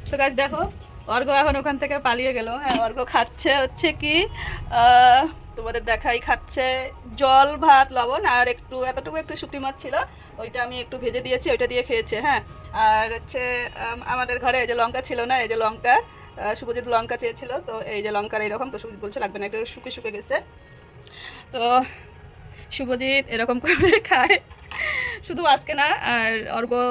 তো গাছ দেখো, অর্ঘ্য এখন ওখান থেকে পালিয়ে গেল। হ্যাঁ, অর্ঘ্য খাচ্ছে হচ্ছে কি, তোমাদের দেখাই, খাচ্ছে জল ভাত লবণ আর একটু এতটুকু একটু শুকনো মাছ ছিল, ওইটা আমি একটু ভেজে দিয়েছি, ওইটা দিয়ে খেয়েছে। হ্যাঁ, আর হচ্ছে আমাদের ঘরে এই যে লঙ্কা ছিল না, এই যে লঙ্কা, শুভজিৎ লঙ্কা চেয়েছিল, তো এই যে লঙ্কার এইরকম, তো শুভজিৎ বলছে লাগবে না, একটু শুকে শুকে গেছে। তো শুভজিৎ এরকম করে খায়, শুধু আজকে না, আর অর্ঘ্য,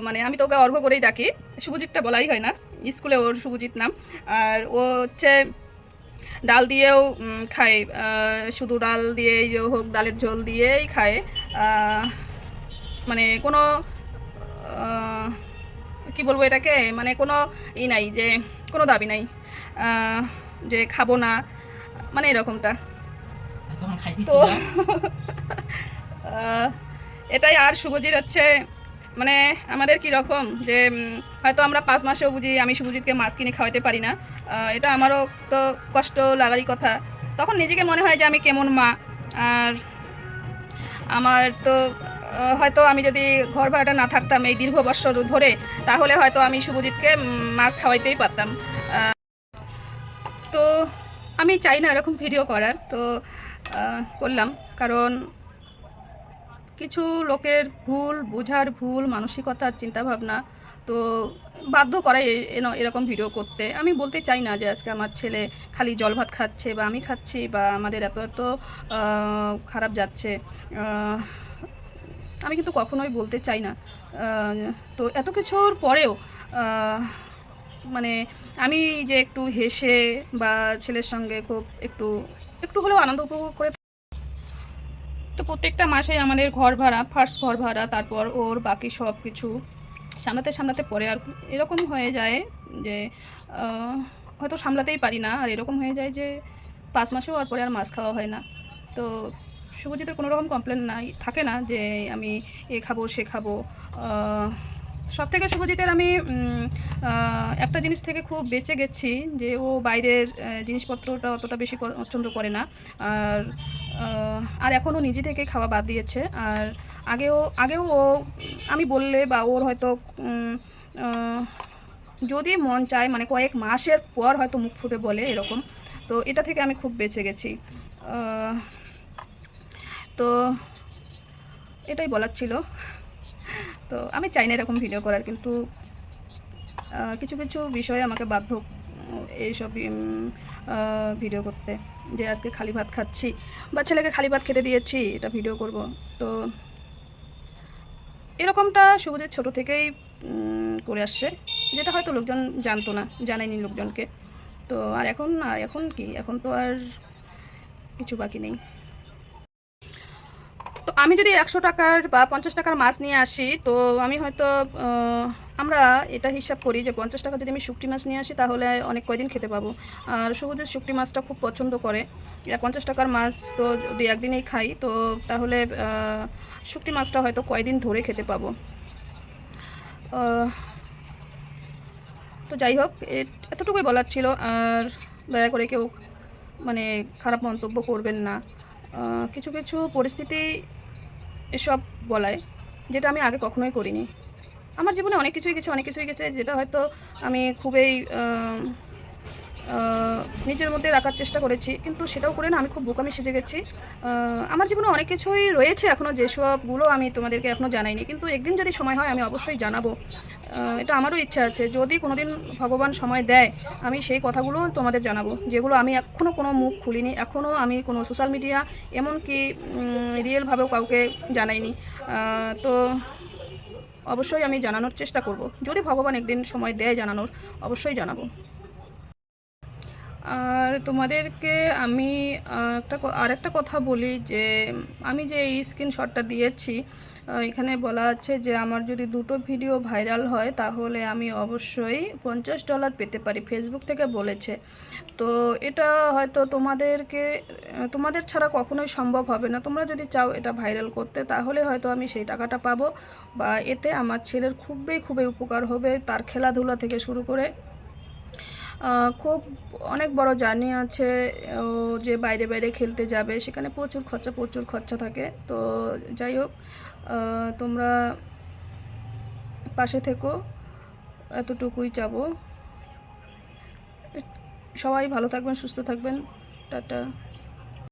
মানে আমি তো ওকে অর্ঘ্য করেই ডাকি, শুভজিৎটা বলাই হয় না, স্কুলে ওর শুভজিৎ নাম। আর ও হচ্ছে ডাল দিয়েও খায়, শুধু ডাল দিয়েই হোক, ডালের ঝোল দিয়েই খায়। মানে কোনো কি বলবো এটাকে, মানে কোনো নাই যে, কোনো দাবি নাই যে খাবো না, মানে এরকমটা। তো এটাই। আর শুভজিৎ হচ্ছে, মানে আমাদের কি রকম যে হয়তো আমরা 5 মাসেও বুঝি আমি শুভজিৎকে মাছ কিনে খাওয়াতে পারি না, এটা আমারও তো কষ্ট লাগারই কথা। তখন নিজেকে মনে হয় যে আমি কেমন মা। আর আমার তো হয়তো আমি যদি ঘর ভাড়াটা না থাকতাম এই দীর্ঘ বৎসর ধরে, তাহলে হয়তো আমি শুভজিৎকে মাছ খাওয়াইতেই পারতাম। তো আমি চাই না এরকম ভিডিও করার, তো করলাম, কারণ কিছু লোকের ভুল বোঝার, ভুল মানসিকতার চিন্তাভাবনা, তো বাধ্য করে এরকম ভিডিও করতে। আমি বলতে চাই না যে আজকে আমার ছেলে খালি জল ভাত খাচ্ছে বা আমি খাচ্ছি বা আমাদের এত এত খারাপ যাচ্ছে, আমি কিন্তু কখনোই বলতে চাই না। তো এত কিছুর পরেও মানে আমি যে একটু হেসে বা ছেলের সঙ্গে খুব একটু একটু হলেও আনন্দ উপভোগ করে, তো প্রত্যেকটা মাসে আমাদের ঘর ভাড়া, ফার্স্ট ঘর ভাড়া, তারপর ওর বাকি সব কিছু সামলাতে সামলাতে পরে আর এরকম হয়ে যায় যে হয়তো সামলাতেই পারি না, আর এরকম হয়ে যায় যে 5 মাসেও আর পরে আর মাছ খাওয়া হয় না। তো শুভজিতের কোনো রকম কমপ্লেন নাই, থাকে না যে আমি এ খাবো সে খাবো। সব থেকে শুভজিতের আমি একটা জিনিস থেকে খুব বেঁচে গেছি, যে ও বাইরের জিনিসপত্রটা অতটা বেশি পছন্দ করে না। আর আর এখনও নিজে থেকে খাওয়া বাদ দিয়েছে। আর আগেও ও আমি বললে বা ওর হয়তো যদি মন চায়, মানে কয়েক মাসের পর হয়তো মুখ ফুটে বলে এরকম। তো এটা থেকে আমি খুব বেঁচে গেছি। তো এটাই বলার ছিল। তো আমি চাই না এরকম ভিডিও করার, কিন্তু কিছু কিছু বিষয়ে আমাকে বাধ্য এইসব ভিডিও করতে, যে আজকে খালি ভাত খাচ্ছি বা ছেলেকে খালি ভাত খেতে দিয়েছি, এটা ভিডিও করব। তো এরকমটা শুভজিৎ ছোটো থেকেই করে আসছে, যেটা হয়তো লোকজন জানতো না, জানায়নি লোকজনকে। তো আর এখন কি, এখন তো আর কিছু বাকি নেই। তো আমি যদি 100 টাকার বা 50 টাকার মাছ নিয়ে আসি, তো আমি হয়তো আমরা এটা হিসাব করি যে 50 টাকা যদি আমি শুকটি মাছ নিয়ে আসি, তাহলে অনেক কয়দিন খেতে পাবো। আর শুভজিৎ শুকটি মাছটা খুব পছন্দ করে। 50 টাকার মাছ তো যদি একদিনেই খাই, তো তাহলে শুকটি মাছটা হয়তো কয়দিন ধরে খেতে পাবো। তো যাই হোক, এতটুকুই বলার ছিল। আর দয়া করে কেউ মানে খারাপ মন্তব্য করবেন না। কিছু কিছু পরিস্থিতি এসব বলায়, যেটা আমি আগে কখনোই করিনি। আমার জীবনে অনেক কিছুই গেছে যেটা হয়তো আমি খুবই নিজের মধ্যে রাখার চেষ্টা করেছি, কিন্তু সেটাও করে না আমি খুব বোকামি সেজে গেছি। আমার জীবনে অনেক কিছুই রয়েছে এখনও, যেসবগুলো আমি তোমাদেরকে এখনও জানাইনি, কিন্তু একদিন যদি সময় হয় আমি অবশ্যই জানাবো। এটা আমারও ইচ্ছা আছে, যদি কোনো দিন ভগবান সময় দেয়, আমি সেই কথাগুলো তোমাদের জানাবো, যেগুলো আমি এখনও কোনো মুখ খুলিনি, এখনও আমি কোনো সোশ্যাল মিডিয়া, এমনকি রিয়েলভাবেও কাউকে জানাইনি। তো অবশ্যই আমি জানানোর চেষ্টা করব, যদি ভগবান একদিন সময় দেয় জানানোর, অবশ্যই জানাবো। আর তোমাদেরকে আমি আরেকটা কথা বলি, যে আমি যে এই স্ক্রিনশটটা দিয়েছি, এখানে বলা আছে যে আমার যদি 2টো ভিডিও ভাইরাল হয়, তাহলে আমি অবশ্যই $50 পেতে পারি, ফেসবুক থেকে বলেছে। তো এটা হয়তো তোমাদের ছাড়া কখনোই সম্ভব হবে না। তোমরা যদি চাও এটা ভাইরাল করতে, তাহলে হয়তো আমি সেই টাকাটা পাবো, বা এতে আমার ছেলের খুবই উপকার হবে। তার খেলাধুলা থেকে শুরু করে খুব অনেক বড় জার্নি আছে। ও যে বাইরে খেলতে যাবে, সেখানে প্রচুর খরচা থাকে। তো যাই হোক, তোমরা পাশে থেকো। এতটুকুই চাবো। সবাই ভালো থাকবেন, সুস্থ থাকবেন। টাটা।